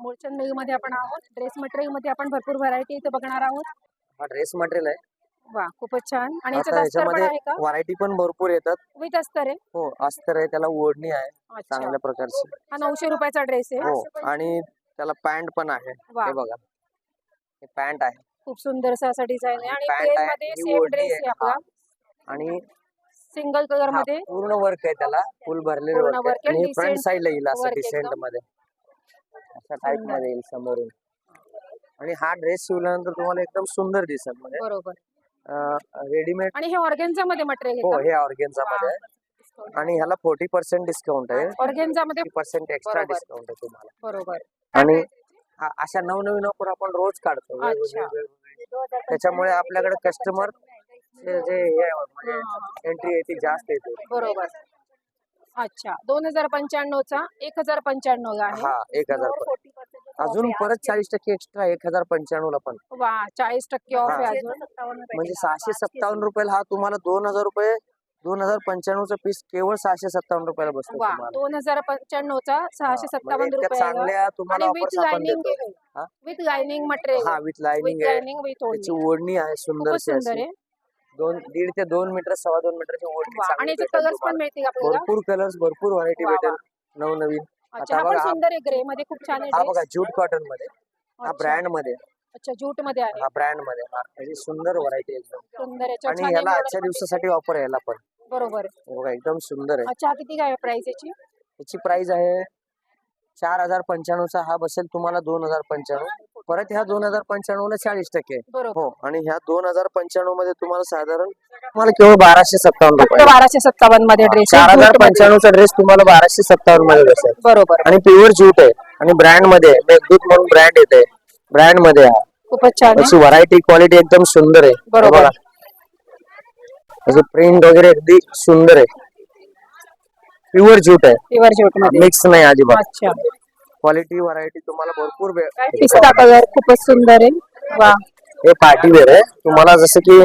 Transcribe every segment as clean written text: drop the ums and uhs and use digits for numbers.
Mulchand mill मध्ये आपण आहोत. ड्रेस मटेरियल मध्ये आपण भरपूर व्हरायटी इथे बघणार आहोत. हा ड्रेस मटेरियल आहे. वा, खूपच छान. आणि आता याच्यात अस्तर पण याच्यामध्ये आहे का? व्हरायटी पण भरपूर येतात. विथ अस्तर आहे. हो, अस्तर आहे, त्याला ओढणी आहे अच्छा, चांगल्या प्रकारची. हा 900 रुपयाचा ड्रेस आहे. हो, आणि त्याला पॅन्ट पण आहे. वा, हे बघा, हे पॅन्ट आहे. खूप सुंदर असा डिझाइन आहे. आणि पॅन्ट प्लेन आहे, मध्ये ही सेम ओढणी ड्रेस आहे. आहे आपला. आणि सिंगल कलर हा, मध्ये पूर्ण वर्क आहे, त्याला फुल भरलेलं पूर्ण वर्क वर्क आहे. आहे. आणि फ्रंट डिसेंट साइडला येईल असं वर्क डिसेंट एकदम. मध्ये, अशा टाइप सुंदर. मध्ये येईल समोरून. आणि हा ड्रेस शिवल्यानंतर तुम्हाला एकदम सुंदर दिसेल. म्हणजे बरोबर. रेडीमेड. आणि हे ऑर्गेन्झा मध्ये मटेरियल हो, आहे का? हे ऑर्गेन्झा मध्ये आहे. आणि ह्याला 40% डिस्काउंट आहे. ऑर्गेन्झा मध्ये 40% एक्स्ट्रा बरोबर. डिस्काउंट आहे तुम्हाला. बरोबर. आणि अशा नवनवीन ऑफर आपण रोज काढतो अच्छा. वेगवेगळे. त्याच्यामुळे आपल्याकडे कस्टमर जे हे म्हणजे एंट्री आहे ती जास्त येते. बरोबर. अच्छा, 2095 चा 1095 आहे. हा, 1000. अजून परत 40% एक्स्ट्रा 1095 ला पण. वा, 40% ऑफ हा. आहे अजून. म्हणजे 657 रुपयाला हा तुम्हाला 2000 रुपये 2095 चा पीस केवळ 657 रुपयाला बसतो वा, तुम्हाला. 2095 चा म्हणजे 657 इतक्या रुपये. चांगल्या तुम्हाला आणि ऑफर्स विथ आपण लाइनिंग देतो. हा? With lining material. हा, विथ लाइनिंग विथ आहे. लाइनिंग विथ त्याची ओढणी. ओढणी आहे सुंदर खूपच सुंदर आहे. 1.5 ते 2 मीटर 2.25 मीटरची ओढणी वा, आणि चांगली याचे भेटेल कलर्स पण तुम्हाला. मिळतील आपल्याला. भरपूर कलर्स, भरपूर व्हरायटी वा, वा. भेटेल नवनवीन. अच्छा, आता हा पण बघा, सुंदर आहे. ग्रे मध्ये खूप छान आहे हा ड्रेस. बघा ज्यूट कॉटन मध्ये, हा अच्छा. ब्रँड मध्ये, अच्छा, जूट मध्ये आहे. हा ब्रँड मध्ये. हा, त्याची सुंदर व्हरायटी एकदम. सुंदर याच्यावर आणि छान ह्याला embroidery आजच्या पण दिवसासाठी ऑफर आहे ह्याला पण. बरोबर. बघा, एकदम सुंदर आहे. अच्छा, किती काय प्राइस याची? याची प्राइस आहे 4095 चा. हा बसेल तुम्हाला 2095. परत ह्या 2095 ला 40%. बरोबर. हो, आणि ह्या 2095 मध्ये तुम्हाला साधारण तुम्हाला केवळ 1257 फक्त रुपये. 1257 मध्ये ड्रेस आहे. जूट मध्ये. 4095 चा ड्रेस तुम्हाला 1257 मध्ये बसेल. बरोबर. आणि प्युअर ज्यूट आहे. आणि ब्रँड मध्ये मेघदूत म्हणून ब्रँड येते, ब्रँड मध्ये हा. खूपच छान त्याची आहे. व्हरायटी क्वालिटी एकदम सुंदर आहे. हे बरोबर. बघा, त्याची प्रिंट वगैरे अगदी सुंदर आहे. प्युअर ज्यूट आहे, प्युअर जूट मध्ये. मिक्स नाही अजिबात. अच्छा, क्वालिटी व्हरायटी तुम्हाला भरपूर पिस्ता कलर खूपच सुंदर आहे. वा, हे पार्टी वेअर आहे. तुम्हाला जसं की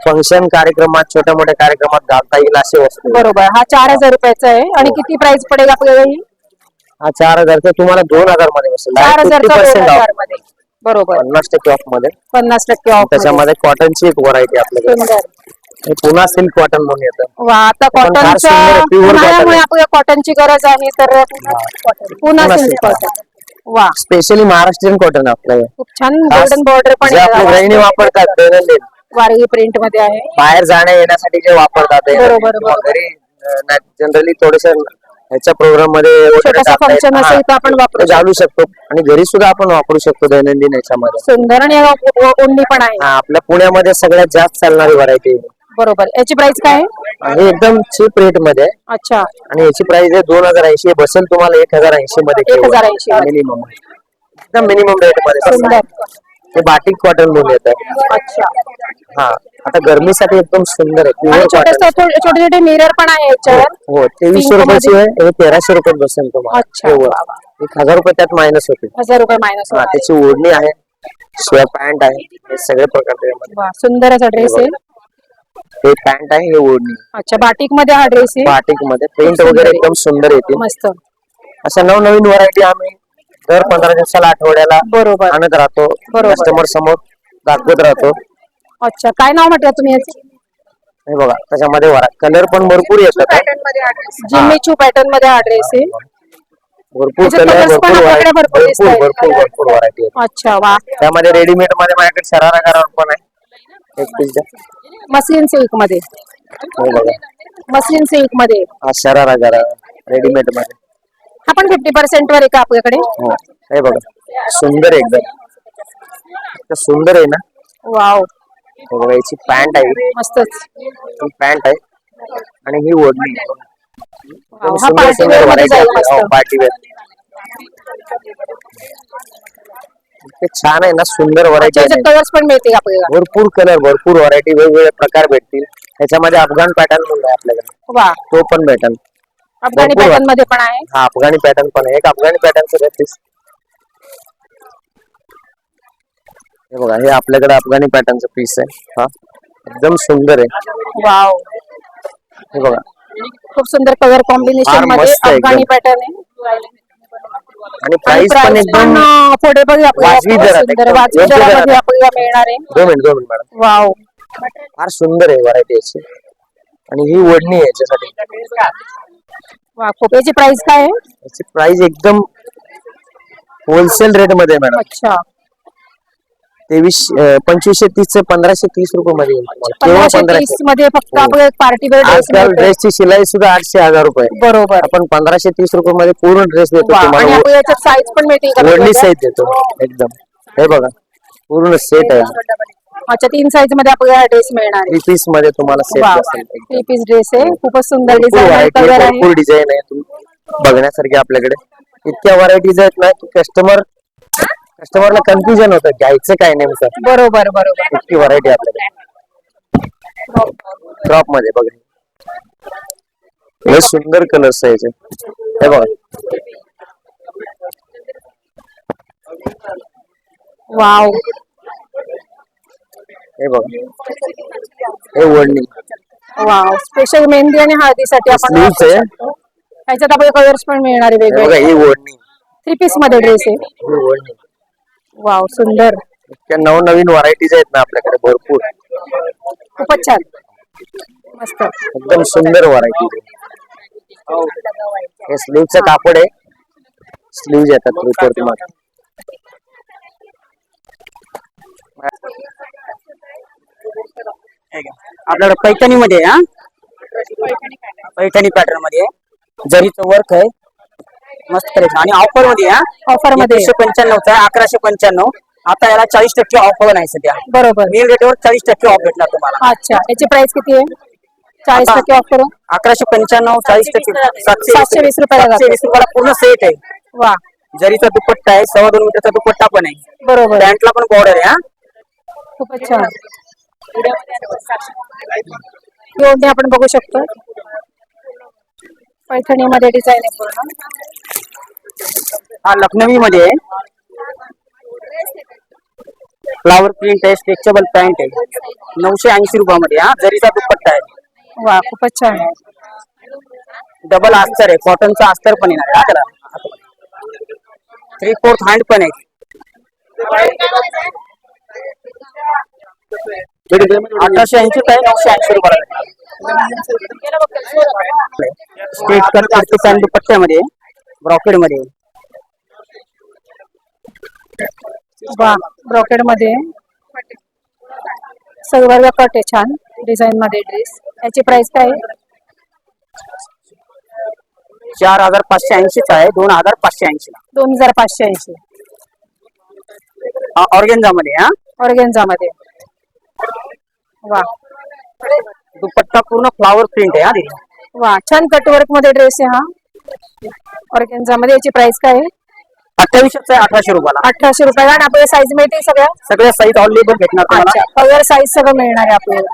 फंक्शन कार्यक्रमात, छोट्या मोठ्या कार्यक्रमात घालता येईल असे वस्तू. बरोबर. हा 4000 रुपयाचा आहे. आणि किती प्राइस पडेल आपल्याला ही? हा 4000 तुम्हाला 2000 मध्ये बसेल. 4000 चा 50% 2000 ऑफ, मध्ये. बरोबर. 50% ऑफ मध्ये. 50% ऑफ. त्याच्यामध्ये कॉटनची एक व्हरायटी आपल्याकडे. सुंदर. हे पुन्हा सिल्क कॉटन म्हणून येतं. वा, आता पण फार कॉटनचा सुंदर आहे, pure cotton उन्हाळ्यामुळे आहे. आपल्याला कॉटनची गरज आहे, तर पुन्हा पुन्हा सिल्क silk कॉटन. वा, स्पेशली महाराष्ट्रीयन कॉटन आपलं. खूप छान खास गोल्डन बॉर्डर पण जे आहे. आपले गृहिणी वापरतात दैनंदिन, वारगी प्रिंट मध्ये आहे. बाहेर जाण्या येण्यासाठी जे वापरतात दैनंदिन, बरोबर, किंवा बरोबर. घरी जनरली थोडेस ह्याच्या प्रोग्राम मध्ये छोटासा फंक्शन असेल तर आपण वापरू घालू शकतो. आणि घरी सुद्धा आपण वापरू शकतो दैनंदिन याच्यामध्ये. सुंदर. आणि ओढणी पण आहे. हा, आपल्या पुण्यामध्ये सगळ्यात जास्त चालणारी व्हरायटी. बरोबर. याची प्राइस काय आहे? हे एकदम चीप रेट मध्ये आहे. अच्छा, आणि याची प्राइस आहे 2080. बसेल तुम्हाला 1080 मध्ये. 1080 मध्ये. मिनिमम, एकदम मिनिमम रेट मध्ये. सुंदर. ते बाटिक कॉटन म्हणून येतं. अच्छा. हा, आता गरमीसाठी एकदम सुंदर आहे. आणि प्युअर कॉटन. छोटे छोटे मिरर पण आहे याच्यावर. हो, 2300 Pink रुपयाची मध्ये. आहे. हे 1300 रुपयात बसेल तुम्हाला. अच्छा. हे वर. 1000 रुपये त्यात मायनस होते. 1000 रुपये मायनस. हा, त्याची ओढणी आहे, शिवाय पॅन्ट आहे. हे सगळे प्रकार त्याच्यामध्ये. वा, सुंदर असा ड्रेस आहे. हे पॅन्ट आहे, हे ओढणी. अच्छा, बाटिक मध्ये हा ड्रेस आहे. बाटिक मध्ये प्रिंट वगैरे एकदम सुंदर येते. मस्त. अशा नवनवीन व्हरायटी आम्ही दर 15 दिवसाला, आठवड्याला बरोबर. आणत राहतो. बरोबर. कस्टमर समोर दाखवत राहतो. अच्छा, काय नाव म्हटलं तुम्ही याचं? हे बघा, त्याच्यामध्ये कलर पण भरपूर येतात. जिम्मी पॅटर्न मध्ये हा ड्रेस आहे. भरपूर त्याचे कलर, colours पण भरपूर आपल्याकडे भरपूर भरपूर दिसतायत. भरपूर भरपूर व्हरायटी आहे. अच्छा, वा. त्यामध्ये रेडीमेड मध्ये माझ्याकडे शरारा करार पण आहे. एक पीस द्या. मस्लिन सिल्क मध्ये. हे बघा, मस्लिन सिल्क मध्ये. हा शरारा करार रेडीमेड मध्ये. हा पण 50% वर आहे का आपल्याकडे? हो, हे बघा, सुंदर आहे एकदम. इतकं सुंदर आहे ना. वाव, हे बघा, याची पॅन्ट आहे. मस्तच. ही पॅन्ट आहे आणि ही ओढणी आहे. वाव, हा पार्टी वेअर मध्ये जाईल मस्त. Party wear. ते छान आहे ना, सुंदर व्हरायटी आहे. कलर्स पण मिळतील आपल्याला. भरपूर कलर, भरपूर व्हरायटी, वेगवेगळे प्रकार भेटतील. त्याच्यामध्ये अफगाण पॅटर्न म्हणून आहे आपल्याकडे. वा, तो पण भेटेल. अफगाणी भरपूर पॅटर्न मध्ये पण आहे. हा, अफगाणी पॅटर्न पण आहे. एक अफगाणी पॅटर्नचं पीस. हे बघा, हे आपल्याकडे अफगाणी पॅटर्नचं पीस आहे. हा, एकदम सुंदर आहे. वाव, हे बघा, खूप सुंदर कलर कॉम्बिनेशन फार मध्ये मस्त आहे अफगाणी एकदम. पॅटर्न आहे. आणि प्राइस पण एकदम अफोर्डेबल वाजवी दरात, एकदम वाजवी योग्य दरामध्ये दरात. आपल्याला मिळणार आहे. 2 मिनिट मॅडम. वाव, फार सुंदर आहे व्हरायटी याची. आणि ही ओढणी आहे याच्यासाठी. वा, खूप. याची प्राइस काय आहे? याची प्राइस एकदम होलसेल रेट मध्ये आहे मॅडम. अच्छा, 2530 1530 रुपये मध्ये येईल तुम्हाला. केवळ 1530 मध्ये फक्त हो. आपल्याला पार्टी वेअर ड्रेस आजकाल मिळतोय. ड्रेसची शिलाई सुद्धा 800-1000 रुपये. बरोबर. आपण 1530 रुपये मध्ये पूर्ण ड्रेस देतो वा, आणि तुम्हाला. आपण याच्यात साईज पण मिळते का ओढणी वेगवेगळ्या? सहित देतो एकदम. हे बघा पूर्ण सेट आहे. अच्छा, 3 साईज मध्ये आपल्याला ड्रेस मिळणार आहे. 3 पीस मध्ये तुम्हाला सेट वा, असेल. 3 पीस ड्रेस आहे. खूपच सुंदर भरपूर डिझाइन आहे, व्हरायटी कलर आहे. भरपूर डिझाईन आहे बघण्यासारखी आपल्याकडे. इतक्या व्हरायटीज आहेत ना की कस्टमरला कन्फ्युजन होतं घ्यायचं काय नेमकं. बरोबर बरोबर. इतकी व्हरायटी आपल्याकडे. ड्रॉप मध्ये बघा हे सुंदर कलर्स आहे याचे. हे बघा वाव, हे बघा हे ओढणी वाव. स्पेशल मेहंदी आणि हळदीसाठी आपण स्लीव्स आहे. ह्याच्यात आपल्याला कलर्स पण मिळणार आहे हे बघा वेगवेगळे. ही ओढणी 3 पीस मध्ये ड्रेस आहे. ही ओढणी. वाव, सुंदर. इतक्या नवनवीन व्हरायटीज आहेत ना आपल्याकडे भरपूर. खूपच छान, मस्त. एकदम सुंदर व्हरायटी. हे स्लीवचं कापड आहे. स्लीव्ह येतात रिपोर्ट मध्ये. आपल्याकडे पैठणी मध्ये पैठणी पॅटर्न मध्ये जरीचं वर्क आहे, मस्त करायचं. आणि ऑफर मध्ये ऑफर मध्ये 995 आहे, 1195. आता याला 40% ऑफर आहे सध्या. बरोबर. मेन रेटवर 40% ऑफ भेटणार तुम्हाला. अच्छा, याची प्राइस किती आहे? 40% ऑफ करून 1195, 40%, 720 रुपयाला जातं. 720 रुपयाला पूर्ण सेट आहे. वा, जरीचा दुपट्टा आहे, 2.25 मीटरचा दुपट्टा पण आहे. बरोबर. पॅन्टला पण बॉर्डर आहे. खूपच छान. ही ओढणी आपण बघू शकतो. पैठणी मध्ये डिझाईन आहे पूर्ण. हा लखनवी मध्ये आहे. फ्लावर प्रिंट आहे, स्ट्रेचेबल पॅन्ट आहे. 980 रुपयामध्ये. जरीचा दुपट्टा आहे. वा, खूपच छान. डबल अस्तर आहे, कॉटनचा अस्तर पण येणार आहे त्याला. 3/4 हँड पण आहे. 1880 काय 980 रुपयाला. स्ट्रेट कट कुर्ती पॅन्ट दुपट्ट्यामध्ये ब्रॉकेड मध्ये. वा, ब्रॉकेड मध्ये सलवार कट आहे छान डिझाईन मध्ये ड्रेस. याची प्राइस काय आहे? 4580 चा आहे, 2580 ला. 2580. ऑर्गेन्झा मध्ये. ऑर्गेन्झा मध्ये. वा, दुपट्टा पूर्ण फ्लावर प्रिंट आहे. वा, छान कटवर्क मध्ये ड्रेस आहे हा ऑर्गेन्झा मध्ये. याची प्राइस काय आहे? 2800 आहे, 1800 रुपयाला. 1800 रुपयाला. आणि आपल्याला साईज मिळते सगळ्या साईज अवेलेबल भेटणार तुम्हाला. अच्छा, कलर साईज सगळं मिळणार आहे आपल्याला.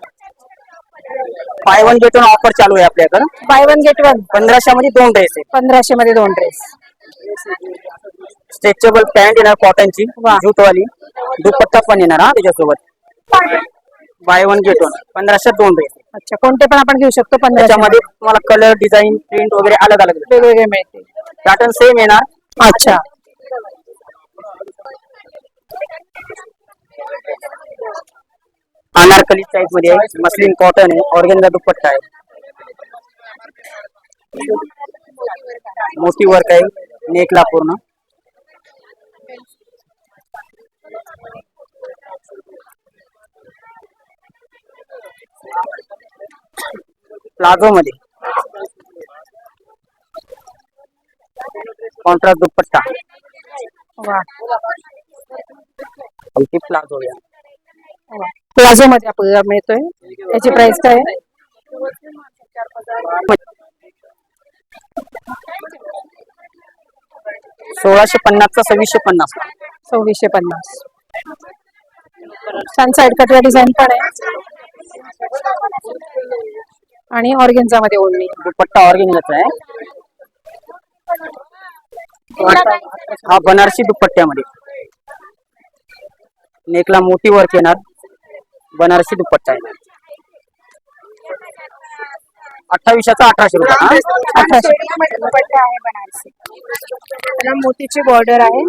बाय 1 गेट 1 ऑफर चालू आहे आपल्याकडे. Bye 1 get 1. 1500 मध्ये 2 ड्रेस आहे. 1500 मध्ये 2 ड्रेस. स्ट्रेचेबल पॅन्ट येणार कॉटनची वा. जूटवाली. दुपट्टा पण येणार त्याच्यासोबत. Buy 1 get 1 1500 2 dress. अच्छा, कोणते पण आपण घेऊ शकतो 1500 त्याच्यामध्ये तुम्हाला कलर, डिझाईन, प्रिंट वगैरे अलग अलग वेगवेगळे मिळते. पॅटर्न सेम येणार. अच्छा, अनारकली टाइप मध्ये आहे, मस्लिन कॉटन आहे, ऑर्गेन्झा दुपट्टा आहे, मोठी वर्क आहे नेकला पूर्ण. प्लाझो मध्ये कॉन्ट्रास्ट दुपट्टा. वा, प्लाझो या प्लाझो मध्ये आपल्याला मिळतोय. याची प्राइस काय आहे? 1650 चा 2650. 2650. छान साइड कटला डिझाईन पण आहे. आणि ऑर्गेन्झा मध्ये ओढणी. दुपट्टा ऑर्गेन्झाचा आहे. हा बनारसी दुपट्ट्यामध्ये नेकला मोठी वर्क येणार. बनारसी दुपट्टा आहे. 2800चा 1800 रुपये हा? 1800 दुपट्टा आहे बनारसी. त्याला मोतीची बॉर्डर आहे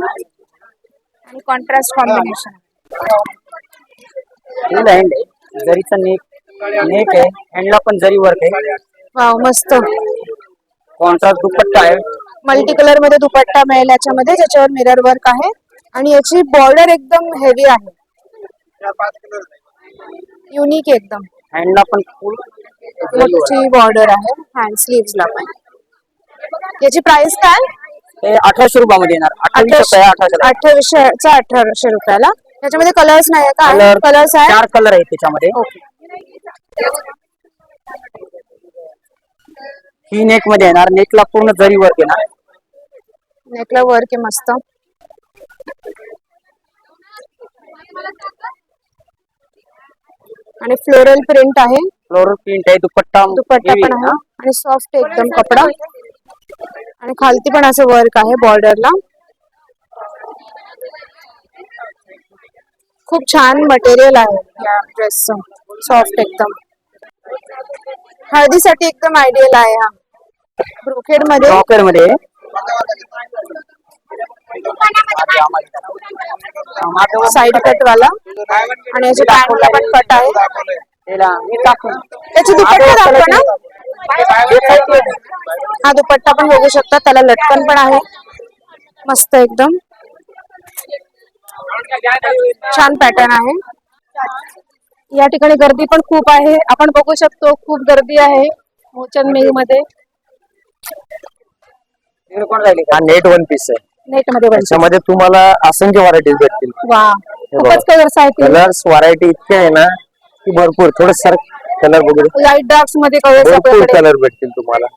आणि कॉन्ट्रास्ट कॉम्बिनेशन. फुल हँड आहे, जरीचा नेक आहे, हँडला पण जरी वर्क आहे, वाव मस्त. कॉन्ट्रास्ट दुपट्टा आहे. मल्टी कलर मध्ये दुपट्टा मिळेल याच्यामध्ये, ज्याच्यावर मिरर वर्क आहे आणि याची बॉर्डर एकदम हेवी आहे, युनिक एकदम. हँडला पण फुल मोठी बॉर्डर आहे हँड स्लीव्स ला पण. याची प्राइस काय? ते 1800 रुपयामध्ये येणार. 2800 आहे, 1800 2800चा 1800 रुपयाला. याच्यामध्ये कलर्स नाही का? कलर कलर्स आहे. 4 कलर आहेत त्याच्यामध्ये. ही नेक मध्ये येणार, नेकला पूर्ण जरी वर्क येणार. नेकला वर्क आहे मस्त. आणि फ्लोरल प्रिंट आहे, फ्लोरल प्रिंट आहे, दुपट्टा दुपट्टा heavy पण आहे आहे ना. आणि सॉफ्ट एकदम कपडा. आणि खालती पण असं वर्क आहे बॉर्डरला. खूप छान मटेरियल आहे या ड्रेसचं, सॉफ्ट एकदम. हळदीसाठी एकदम आयडियल आहे हा. ब्रोकेड मध्ये रॉकर मध्ये साइड कट वाला आणि याची पॅन्टला पण कट आहे. त्याची दुपट्टा दाखवा ना. हा दुपट्टा पण बघू शकता, त्याला लटकन पण आहे मस्त एकदम. छान पॅटर्न आहे. या ठिकाणी गर्दी पण खूप आहे, आपण बघू शकतो खूप गर्दी आहे मोचन मिल मध्ये. हा नेट वन पीस आहे. नेट मध्ये बनतो. त्याच्यामध्ये तुम्हाला असंख्य व्हरायटीज भेटतील. वा खूपच कलर्स आहेत. कलर्स व्हरायटी इतके आहे ना की भरपूर. थोडं सर कलर वगैरे लाईट डार्क्स मध्ये कलर्स भरपूर आपल्याकडे. कलर भेटतील तुम्हाला.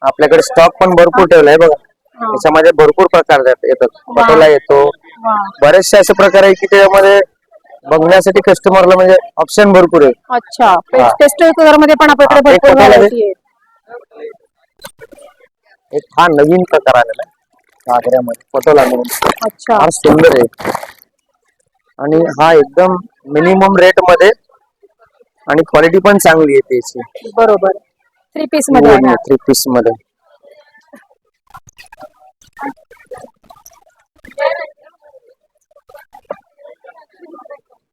आपल्याकडे स्टॉक पण भरपूर ठेवलाय बघा. त्याच्यामध्ये भरपूर प्रकार येतात. पटोला येतो, वा बरेचसे असे प्रकार आहे की त्याच्यामध्ये बघण्यासाठी कस्टमरला म्हणजे ऑप्शन भरपूर आहे. अच्छा. पेस्टल कलर मध्ये पण आपल्याकडे हा, एक भरपूर पटोला व्हरायटी आहे. एक हा नवीन प्रकार आलेला आहे घागऱ्यामध्ये, पटोला म्हणून. अच्छा हा सुंदर आहे आणि हा एकदम मिनिमम रेट मध्ये आणि क्वालिटी पण चांगली आहे त्याची. बरोबर. 3 पीस मध्ये आहे. 3 पीस मध्ये.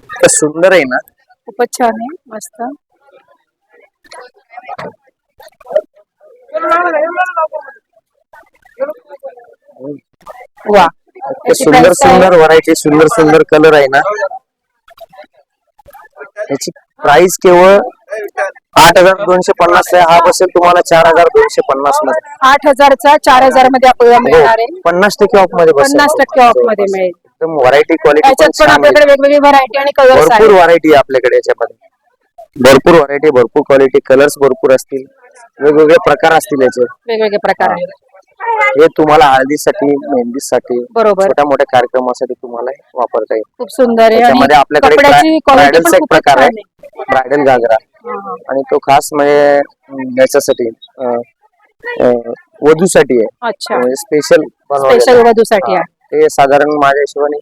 इतकं सुंदर आहे ना. खूपच छान आहे मस्त. वा इतके सुंदर सुंदर व्हरायटी, सुंदर सुंदर कलर आहे ना. याची प्राइस केवळ 8250 आहे. हा बसेल तुम्हाला 4250 मध्ये. 8000चा 4000 मध्ये आपल्याला मिळणार आहे. 50% ऑफ मध्ये बसेल. 50% ऑफ मध्ये मिळेल. एकदम व्हरायटी क्वालिटी याच्यात पण आपल्याकडे वेगवेगळी व्हरायटी आणि कलर्स भरपूर आहेत. व्हरायटी आहे आपल्याकडे याच्यामध्ये. भरपूर व्हरायटी, भरपूर क्वालिटी, कलर्स भरपूर असतील, वेगवेगळे प्रकार असतील याचे. वेगवेगळे प्रकार आहेत. हे तुम्हाला हळदीसाठी, मेहंदीसाठी, बरोबर. छोट्या मोठ्या कार्यक्रमासाठी तुम्हाला वापरता येईल. खूप सुंदर आहे आणि त्याच्यामध्ये आपल्याकडे कपड्याची क्वालिटी ब्रायडलचा पण एक खूप प्रकार छान आहे, आहे. ब्रायडल घागरा. आणि तो खास म्हणजे याच्यासाठी वधूसाठी आहे. अच्छा. स्पेशल स्पेशल वधूसाठी आहे. ते साधारण माझ्या हिशोबाने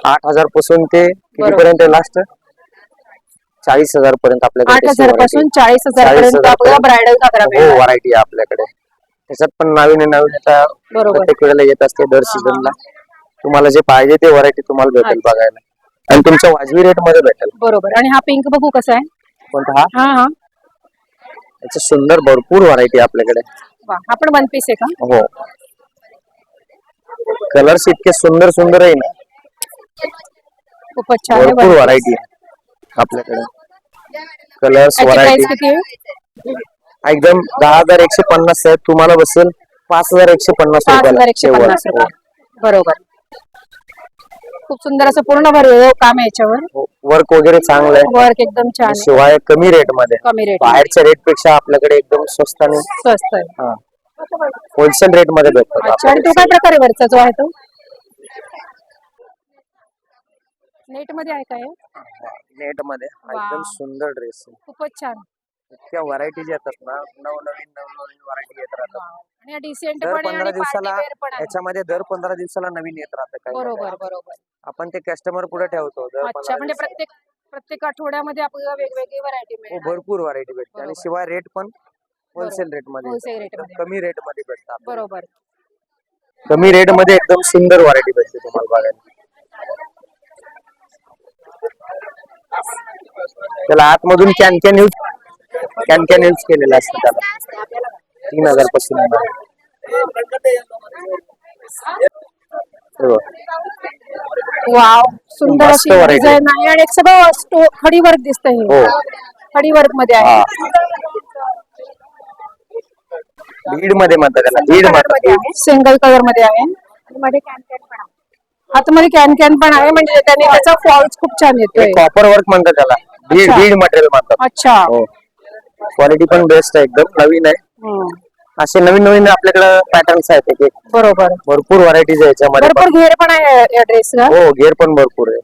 8000 पासून ते कितीपर्यंत लास्ट 40000 पर्यंत आपल्याकडे. 8000 पासून 40000 पर्यंत आपल्याला ब्रायडल घागरा हो मिळणार. व्हरायटी आहे आपल्याकडे. त्याच्यात पण नवीन नवीन आता बरोबर. प्रत्येक वेळेला येत असते दर सीझनला. तुम्हाला जे पाहिजे ते व्हरायटी तुम्हाला भेटेल बघायला आणि तुमच्या वाजवी रेट मध्ये भेटेल. बरोबर. आणि हा पिंक बघू कसा आहे. कोणता हा? हा हा याचे सुंदर भरपूर व्हरायटी आपल्याकडे. वा हा पण 1 पीस आहे का? हो. कलर्स इतके सुंदर सुंदर आहे ना. खूपच छान आहे. भरपूर व्हरायटी आपल्याकडे. कलर्स याची प्राइस व्हरायटी किती आहे? एकदम 10150 आहे. तुम्हाला बसेल 5150 रुपयाला. 5150 रुपये. बरोबर. खूप सुंदर असं पूर्ण भरलेलं काम आहे याच्यावर. वर्क वगैरे चांगलं आहे. वर्क एकदम छान आहे. शिवाय कमी रेट मध्ये. कमी रेट. बाहेरच्या रेट पेक्षा आपल्याकडे एकदम स्वस्त आणि स्वस्त आहे. होलसेल रेट मध्ये भेटतात. अच्छा. आणि तो काय प्रकार आहे वरचा जो आहे तो? नेट मध्ये आहे काय? नेट मध्ये एकदम सुंदर ड्रेस. खूपच छान. इतक्या व्हरायटीज येतात ना. नवनवीन व्हरायटी येत राहतात. आणि डिसेंट दर पण आहे 15 आणि दिवसाला पार्टी वेअर पण आहे. याच्यामध्ये दर 15 दिवसाला नवीन येत राहतं काही. बरोबर बरोबर. आपण ते कस्टमर पुढे ठेवतो दर अच्छा. 15 म्हणजे दिवसाला. प्रत्येक आठवड्यामध्ये आपल्याला वेगवेगळी व्हरायटी मिळेल. भरपूर व्हरायटी भेटते आणि शिवाय रेट पण होलसेल रेट मध्ये होलसेल रेट मध्ये कमी रेट मध्ये भेटतात. बरोबर. कमी रेट मध्ये एकदम सुंदर व्हरायटी भेटते तुम्हाला बघायला. त्याला आतमधून कॅन यूज केलेला असतं त्याला. 3000 पासून वाव, सुंदर मस्त अशी variety. डिझाईन आहे आणि एक सगळं खडी वर्क दिसतंय हे. हो. खडी वर्क मध्ये आहे. बीड मध्ये म्हणतात त्याला. बीड मध्ये सिंगल कलर मध्ये आहे. आतमध्ये कॅन पण आहे म्हणजे त्याने त्याचा फॉल्स खूप छान येतोय. कॉपर वर्क म्हणतात त्याला. अच्छा. बीड मटेरियल म्हणतात. अच्छा. हो. क्वालिटी पण बेस्ट आहे, एकदम नवीन आहे. असे नवीन नवीन आपल्याकडे पॅटर्न्स आहेत. एक बरोबर. भरपूर व्हरायटीज आहे याच्यामध्ये. भरपूर घेर पण आहे या ड्रेसला. हो, घेर पण भरपूर आहे.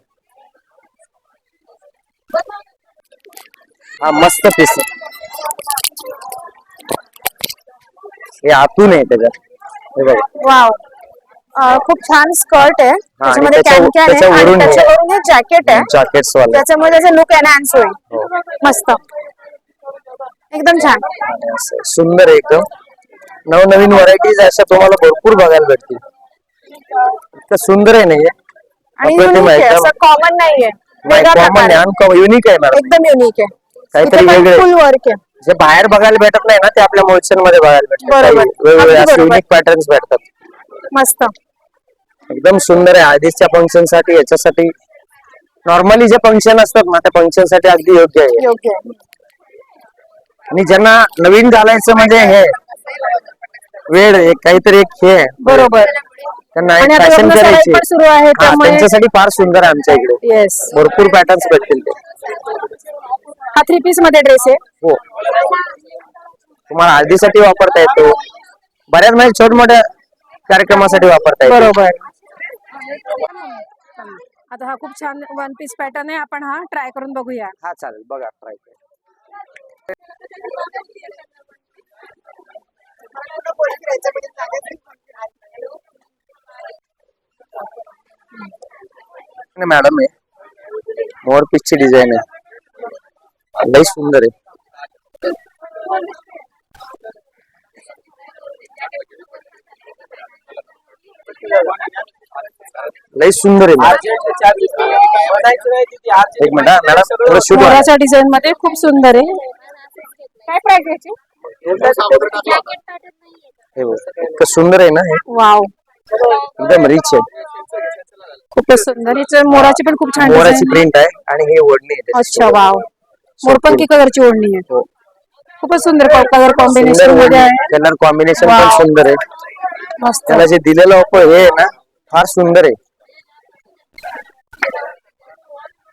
हा मस्त पीस आहे. हे आतून आहे त्याच्यात. हे बघा. वाव, खूप छान स्कर्ट आहे. त्याच्यामध्ये त्याच्या- कॅन आहे आणि त्याच्यावरून हे- त्याच्यावरून हे जॅकेट आहे. जॅकेट्स वाले. त्याच्यामुळे त्याचा लुक एनहान्स होईल. हो. मस्त, एकदम छान. आणि असं सुंदर आहे एकदम. नवनवीन व्हरायटीज अशा तुम्हाला भरपूर बघायला भेटतील. इतकं सुंदर आहे नाही आणि अप्रतिम युनिक आहे, एकदम. असं कॉमन नाहीये. वेगळा कॉमन प्रकार आहे. युनिक आहे मॅडम. एकदम युनिक आहे. काहीतरी वेगळे फुल वर्क आहे. जे बाहेर बघायला भेटत नाही ना ते आपल्या मोल्शन मध्ये बघायला भेटतात. बरोबर. काही वेगवेगळे अगदी असे बरोबर. युनिक पॅटर्न्स भेटतात. मस्त. एकदम सुंदर आहे. हळदीच्या फंक्शन साठी, याच्यासाठी नॉर्मली जे फंक्शन असतात ना त्या फंक्शन साठी अगदी योग्य आहे. योग्य आहे. आणि ज्यांना नवीन घालायचं म्हणजे हे वेळ काहीतरी एक हे आहे. बरोबर. त्यांना आणि एक आता फॅशन लग्न सराई करायची पण सुरू आहे हा, त्यामुळे त्यांच्यासाठी फार सुंदर आहे आमच्या इकडे. येस. भरपूर पॅटर्न्स भेटतील ते. हा 3 पीस मध्ये ड्रेस आहे. हो, तुम्हाला हळदीसाठी वापरता येतो. बऱ्याच म्हणजे छोट मोठ्या कार्यक्रमासाठी वापरता येतो. बरोबर. आता हा खूप छान 1 पीस पॅटर्न आहे. आपण हा ट्राय करून बघूया. हा चालेल, बघा ट्राय करा. मॅडम आहे, मोर पीसची डिझाईन आहे. लई सुंदर आहे. लई सुंदर आहे. एक मिनिट हा, मॅडम थोडं शूट व्हा. मोराच्या डिझाईन मध्ये खूप सुंदर आहे. काय प्राइस याची? हे बघ, इतकं सुंदर आहे ना हे. वाव, एकदम रिच आहे. खूपच सुंदर. हिचं मोराची पण खूप छान मोराची डिझाईन. प्रिंट आहे आणि हे ओढणी आहे त्याची. अच्छा, वाव. मोरपंखी कलरची ओढणी आहे. हो. खूपच सुंदर कलर कॉम्बिनेशन मध्ये आहे. कलर कॉम्बिनेशन पण Wow. सुंदर आहे. मस्त. त्याला जे दिलेलं हे आहे ना फार सुंदर आहे.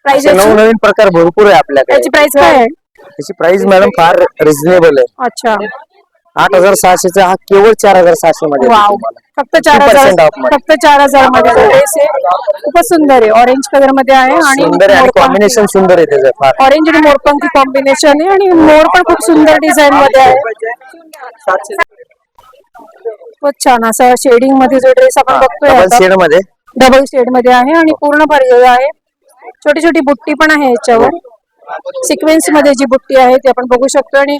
प्राइस असे नवनवीन प्रकार भरपूर आहे आपल्याकडे. याची प्राइस काय आहे? त्याची प्राइस मॅडम फार रिझनेबल आहे. अच्छा, 8600 चा हा केवळ 4600 मध्ये वाव. देतो तुम्हाला. फक्त 4000 50% off मध्ये. फक्त 4000 मध्ये ड्रेस आहे. खूपच सुंदर आहे. ऑरेंज कलर मध्ये आहे आणि सुंदर आहे आणि कॉम्बिनेशन सुंदर आहे त्याचं फार. ऑरेंज आणि मोरपंखी कॉम्बिनेशन आहे आणि मोर पण खूप सुंदर डिझाईन मध्ये आहे. खूप छान असा शेडिंग मध्ये जो ड्रेस आपण बघतोय डबल आता, शेड मध्ये डबल शेड मध्ये आहे आणि पूर्ण भरलेला आहे. छोटी छोटी बुट्टी पण आहे याच्यावर. सिक्वेन्स मध्ये जी बुट्टी आहे ती आपण बघू शकतो आणि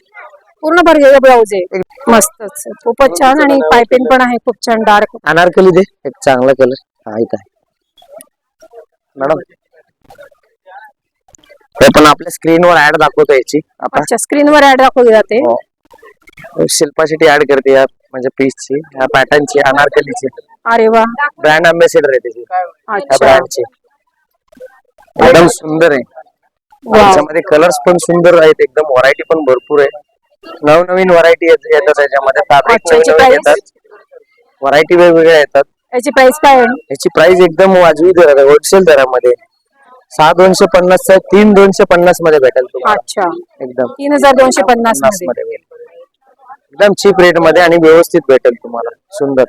पूर्ण भरलेला ब्लाउज आहे. मस्तच, खूपच छान. आणि पायपिंग पण आहे खूप छान डार्क. अनारकली दे एक चांगला कलर. हा इथं आहे मॅडम. हे पण आपल्या स्क्रीनवर ऍड दाखवतो याची आपण. अच्छा, स्क्रीनवर ऍड दाखवली जाते. हो. शिल्पा शेट्टी ऍड करते या म्हणजे पीसची, या पॅटर्नची, अनारकलीची. अरे वा, ब्रँड अँबॅसेडर आहे त्याची, त्या अच्छा, ब्रँडची. एकदम सुंदर आहे. वाव. त्याच्यामध्ये कलर्स पण सुंदर आहेत. एकदम व्हरायटी पण भरपूर आहे. नवनवीन व्हरायटी येतात त्याच्यामध्ये. फॅब्रिक अच्छा, याची नवीन price? येतात. व्हरायटी वेगवेगळ्या येतात. याची प्राइस काय आहे? याची प्राइस एकदम वाजवी दरात आहे, होलसेल दरामध्ये. 6250 चा 3250 मध्ये भेटेल तुम्हाला. अच्छा, एकदम 3250 मध्ये. मध्ये भेटेल. एकदम चीप रेट मध्ये आणि व्यवस्थित भेटेल तुम्हाला. सुंदर.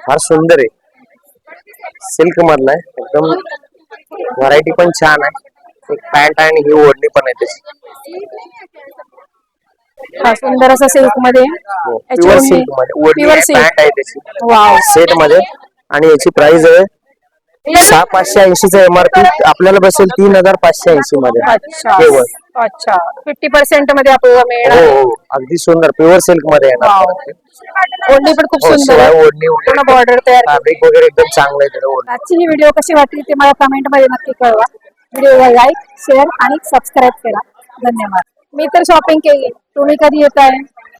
फार सुंदर आहे. सिल्क मधला आहे. एकदम व्हरायटी पण छान आहे. एक पॅन्ट आहे आणि ही ओढणी पण आहे त्याची. हा सुंदर असा सिल्क मध्ये. याची प्युअर ओढणी- सिल्क मध्ये ओढणी प्युअर आहे, सिल्क. पॅन्ट आहे त्याची वाव, सेट मध्ये. आणि याची प्राइस आहे 6,580चा एमआरपी आपल्याला बसेल 3,580 मध्ये अच्छा केवळ. अच्छा 50% मध्ये आपल्याला हो मिळणार आहे. हो अगदी सुंदर प्युअर सिल्क मध्ये येणार. वाव. ओढणी पण खूप हो, सुंदर शिवाय आहे. ओढणी पूर्ण बॉर्डर तयार केली. फॅब्रिक वगैरे एकदम चांगलं आहे त्याला ओढणी. आजची ही व्हिडिओ कशी वाटली ते मला कमेंट मध्ये नक्की कळवा. व्हिडिओला लाईक शेअर आणि सबस्क्राईब करा. धन्यवाद. मी तर शॉपिंग केली, तुम्ही कधी येताय?